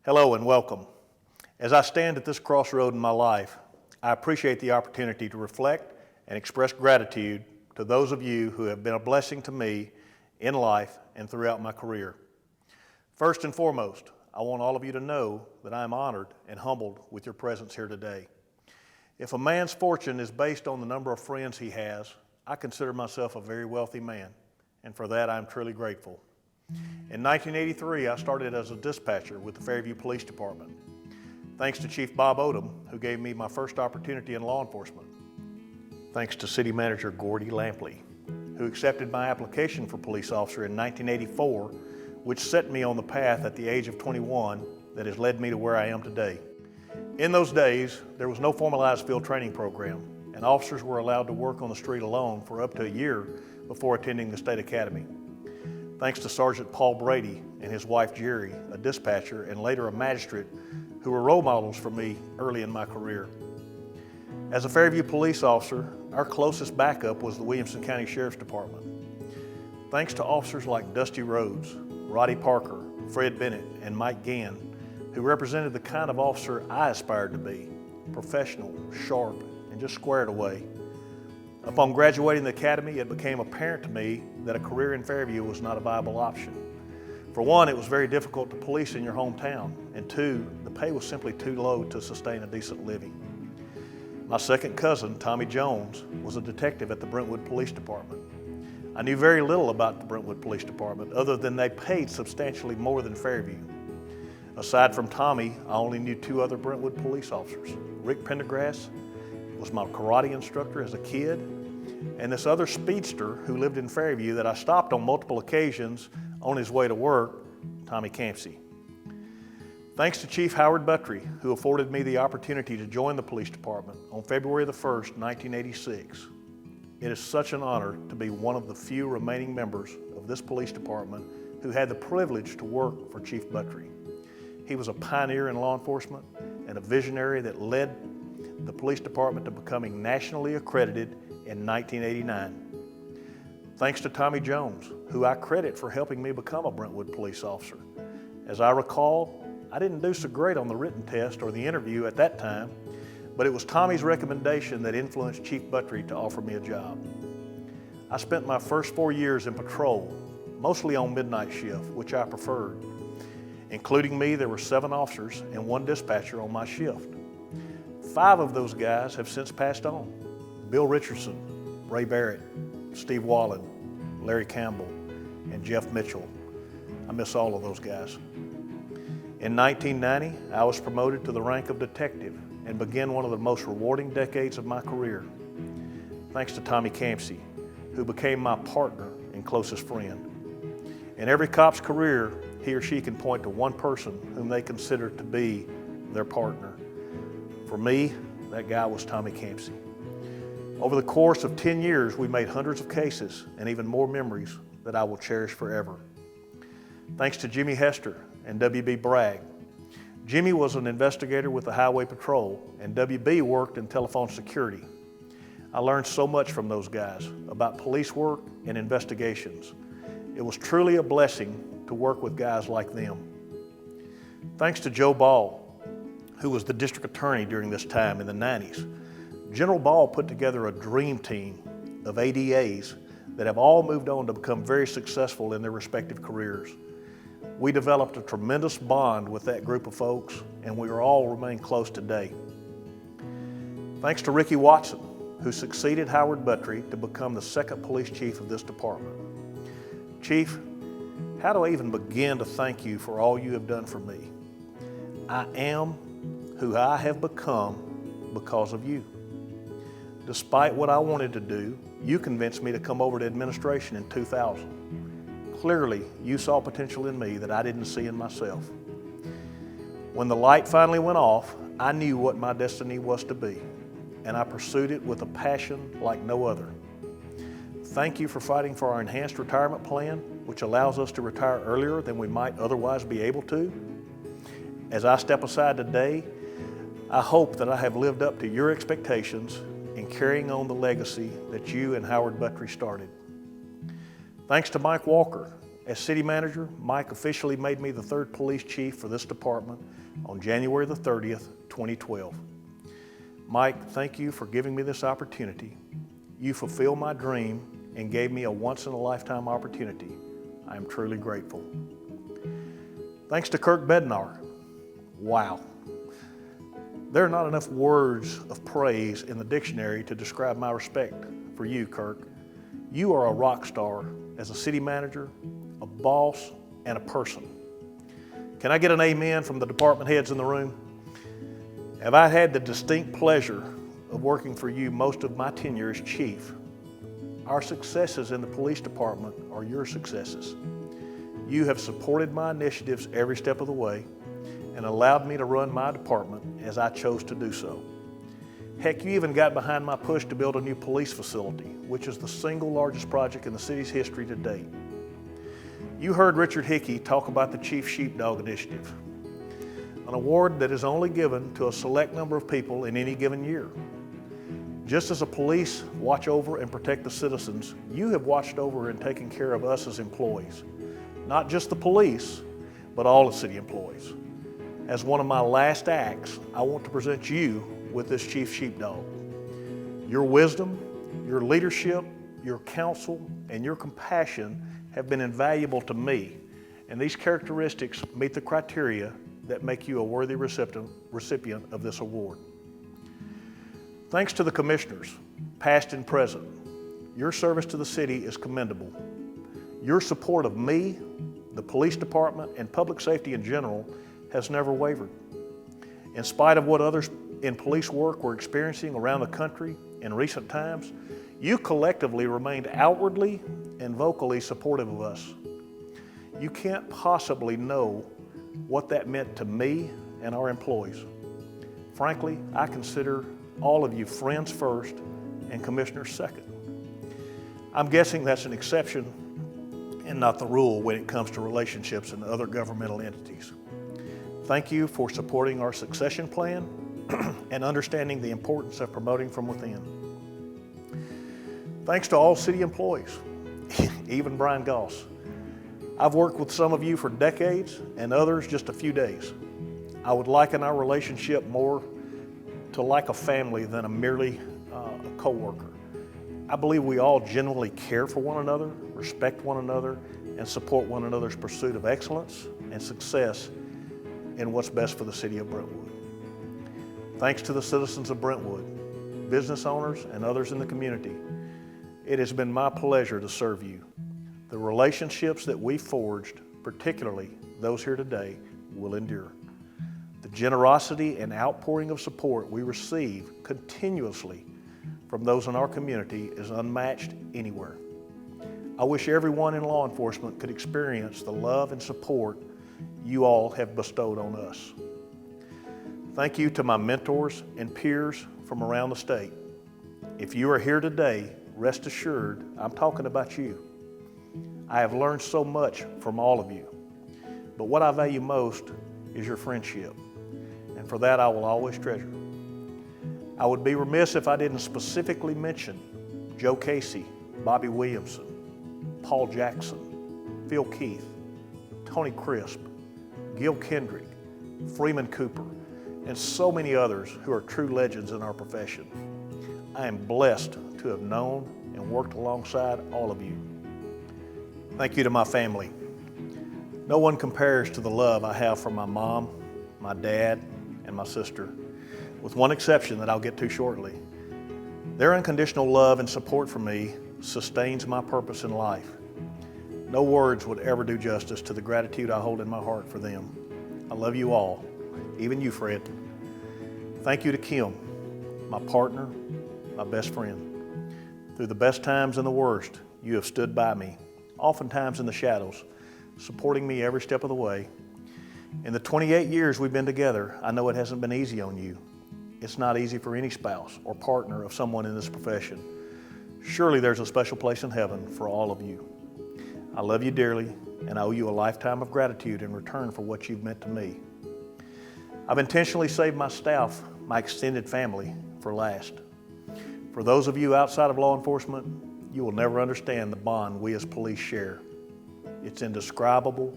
Hello and welcome. As I stand at this crossroad in my life, I appreciate the opportunity to reflect and express gratitude to those of you who have been a blessing to me in life and throughout my career. First and foremost, I want all of you to know that I am honored and humbled with your presence here today. If a man's fortune is based on the number of friends he has, I consider myself a very wealthy man, and for that I am truly grateful. In 1983, I started as a dispatcher with the Fairview Police Department. Thanks to Chief Bob Odom, who gave me my first opportunity in law enforcement. Thanks to City Manager Gordy Lampley, who accepted my application for police officer in 1984, which set me on the path at the age of 21 that has led me to where I am today. In those days, there was no formalized field training program, and officers were allowed to work on the street alone for up to a year before attending the State Academy. Thanks to Sergeant Paul Brady and his wife Jerry, a dispatcher and later a magistrate, who were role models for me early in my career. As a Fairview police officer, our closest backup was the Williamson County Sheriff's Department. Thanks to officers like Dusty Rhodes, Roddy Parker, Fred Bennett, and Mike Gann, who represented the kind of officer I aspired to be, professional, sharp, and just squared away. Upon graduating the academy, it became apparent to me that a career in Fairview was not a viable option. For one, it was very difficult to police in your hometown, and two, the pay was simply too low to sustain a decent living. My second cousin, Tommy Jones, was a detective at the Brentwood Police Department. I knew very little about the Brentwood Police Department other than they paid substantially more than Fairview. Aside from Tommy, I only knew two other Brentwood police officers. Rick Pendergrass was my karate instructor as a kid, and this other speedster who lived in Fairview that I stopped on multiple occasions on his way to work, Tommy Campsey. Thanks to Chief Howard Buttry, who afforded me the opportunity to join the police department on February the 1st, 1986. It is such an honor to be one of the few remaining members of this police department who had the privilege to work for Chief Buttry. He was a pioneer in law enforcement and a visionary that led the police department to becoming nationally accredited in 1989. Thanks to Tommy Jones, who I credit for helping me become a Brentwood police officer. As I recall, I didn't do so great on the written test or the interview at that time, but it was Tommy's recommendation that influenced Chief Buttry to offer me a job. I spent my first 4 years in patrol, mostly on midnight shift, which I preferred. Including me, there were 7 officers and 1 dispatcher on my shift. 5 of those guys have since passed on. Bill Richardson, Ray Barrett, Steve Wallen, Larry Campbell, and Jeff Mitchell. I miss all of those guys. In 1990, I was promoted to the rank of detective and began one of the most rewarding decades of my career. Thanks to Tommy Campsey, who became my partner and closest friend. In every cop's career, he or she can point to one person whom they consider to be their partner. For me, that guy was Tommy Campsey. Over the course of 10 years, we made hundreds of cases and even more memories that I will cherish forever. Thanks to Jimmy Hester and W.B. Bragg. Jimmy was an investigator with the Highway Patrol, and W.B. worked in telephone security. I learned so much from those guys about police work and investigations. It was truly a blessing to work with guys like them. Thanks to Joe Ball, who was the district attorney during this time in the 90s. General Ball put together a dream team of ADAs that have all moved on to become very successful in their respective careers. We developed a tremendous bond with that group of folks, and we are all remain close today. Thanks to Ricky Watson, who succeeded Howard Buttry to become the 2nd police chief of this department. Chief, how do I even begin to thank you for all you have done for me? I am who I have become because of you. Despite what I wanted to do, you convinced me to come over to administration in 2000. Clearly, you saw potential in me that I didn't see in myself. When the light finally went off, I knew what my destiny was to be, and I pursued it with a passion like no other. Thank you for fighting for our enhanced retirement plan, which allows us to retire earlier than we might otherwise be able to. As I step aside today, I hope that I have lived up to your expectations in carrying on the legacy that you and Howard Buttry started. Thanks to Mike Walker As city manager, Mike officially made me the third police chief for this department on January the 30th, 2012. Mike, thank you for giving me this opportunity. You fulfilled my dream and gave me a once-in-a-lifetime opportunity. I am truly grateful. Thanks to Kirk Bednar. Wow. There are not enough words of praise in the dictionary to describe my respect for you, Kirk. You are a rock star as a city manager, a boss, and a person. Can I get an amen from the department heads in the room? Have I had the distinct pleasure of working for you most of my tenure as chief? Our successes in the police department are your successes. You have supported my initiatives every step of the way and allowed me to run my department as I chose to do so. Heck, you even got behind my push to build a new police facility, which is the single largest project in the city's history to date. You heard Richard Hickey talk about the Chief Sheepdog Initiative, an award that is only given to a select number of people in any given year. Just as the police watch over and protect the citizens, you have watched over and taken care of us as employees. Not just the police, but all the city employees. As one of my last acts, I want to present you with this Chief Sheepdog. Your wisdom, your leadership, your counsel, and your compassion have been invaluable to me, and these characteristics meet the criteria that make you a worthy recipient of this award. Thanks to the commissioners, past and present, your service to the city is commendable. Your support of me, the police department, and public safety in general has never wavered. In spite of what others in police work were experiencing around the country in recent times, you collectively remained outwardly and vocally supportive of us. You can't possibly know what that meant to me and our employees. Frankly, I consider all of you friends first and commissioners second. I'm guessing that's an exception and not the rule when it comes to relationships in other governmental entities. Thank you for supporting our succession plan and understanding the importance of promoting from within. Thanks to all city employees, even Brian Goss. I've worked with some of you for decades and others just a few days. I would liken our relationship more to like a family than a merely a co-worker. I believe we all genuinely care for one another, respect one another, and support one another's pursuit of excellence and success in what's best for the city of Brentwood. Thanks to the citizens of Brentwood, business owners, and others in the community, it has been my pleasure to serve you. The relationships that we forged, particularly those here today, will endure. The generosity and outpouring of support we receive continuously from those in our community is unmatched anywhere. I wish everyone in law enforcement could experience the love and support you all have bestowed on us. Thank you to my mentors and peers from around the state. If you are here today, rest assured I'm talking about you. I have learned so much from all of you, but what I value most is your friendship, and for that I will always treasure. I would be remiss if I didn't specifically mention Joe Casey, Bobby Williamson, Paul Jackson, Phil Keith, Tony Crisp, Gil Kendrick, Freeman Cooper, and so many others who are true legends in our profession. I am blessed to have known and worked alongside all of you. Thank you to my family. No one compares to the love I have for my mom, my dad, and my sister, with one exception that I'll get to shortly. Their unconditional love and support for me sustains my purpose in life. No words would ever do justice to the gratitude I hold in my heart for them. I love you all, even you, Fred. Thank you to Kim, my partner, my best friend. Through the best times and the worst, you have stood by me, oftentimes in the shadows, supporting me every step of the way. In the 28 years we've been together, I know it hasn't been easy on you. It's not easy for any spouse or partner of someone in this profession. Surely there's a special place in heaven for all of you. I love you dearly, and I owe you a lifetime of gratitude in return for what you've meant to me. I've intentionally saved my staff, my extended family, for last. For those of you outside of law enforcement, you will never understand the bond we as police share. It's indescribable,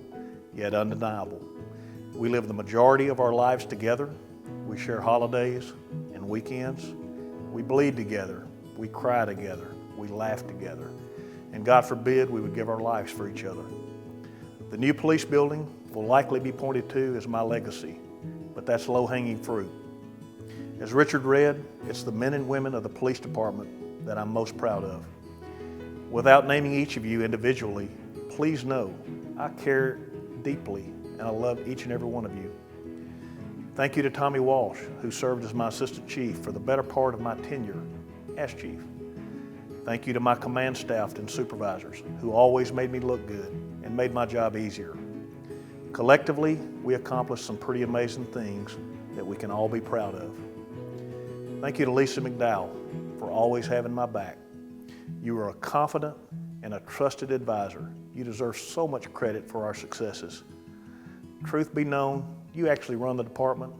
yet undeniable. We live the majority of our lives together. We share holidays and weekends. We bleed together. We cry together. We laugh together. And God forbid we would give our lives for each other. The new police building will likely be pointed to as my legacy, but that's low-hanging fruit. As Richard read, it's the men and women of the police department that I'm most proud of. Without naming each of you individually, please know I care deeply and I love each and every one of you. Thank you to Tommy Walsh, who served as my assistant chief for the better part of my tenure as chief. Thank you to my command staff and supervisors, who always made me look good and made my job easier. Collectively, we accomplished some pretty amazing things that we can all be proud of. Thank you to Lisa McDowell for always having my back. You are a confident and a trusted advisor. You deserve so much credit for our successes. Truth be known, you actually run the department.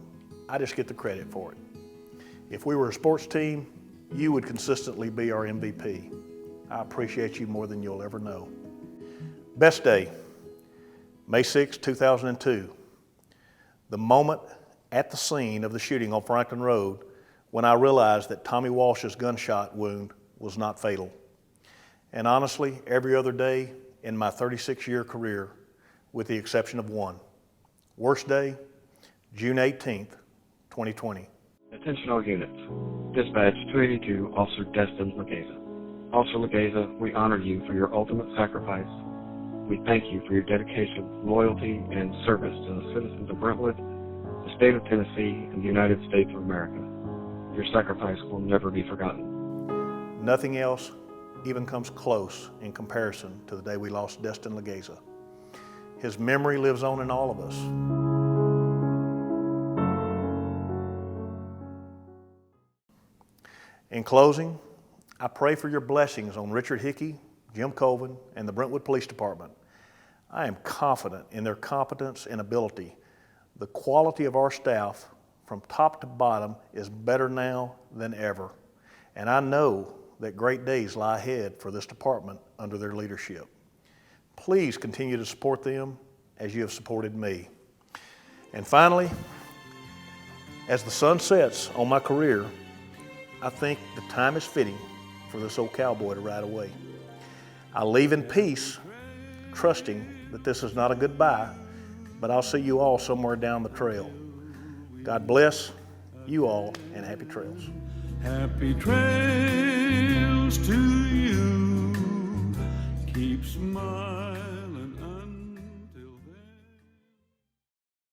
I just get the credit for it. If we were a sports team, you would consistently be our MVP. I appreciate you more than you'll ever know. Best day, May 6, 2002. The moment at the scene of the shooting on Franklin Road when I realized that Tommy Walsh's gunshot wound was not fatal. And honestly, every other day in my 36-year career, with the exception of one. Worst day, June 18th, 2020. Attention all units. Dispatch 282, Officer Destin Legeza. Officer Legeza, we honor you for your ultimate sacrifice. We thank you for your dedication, loyalty, and service to the citizens of Brentwood, the state of Tennessee, and the United States of America. Your sacrifice will never be forgotten. Nothing else even comes close in comparison to the day we lost Destin Legeza. His memory lives on in all of us. In closing, I pray for your blessings on Richard Hickey, Jim Colvin, and the Brentwood Police Department. I am confident in their competence and ability. The quality of our staff from top to bottom is better now than ever. And I know that great days lie ahead for this department under their leadership. Please continue to support them as you have supported me. And finally, as the sun sets on my career, I think the time is fitting for this old cowboy to ride away. I leave in peace, trusting that this is not a goodbye, but I'll see you all somewhere down the trail. God bless you all, and happy trails. Happy trails to you. Keep smiling.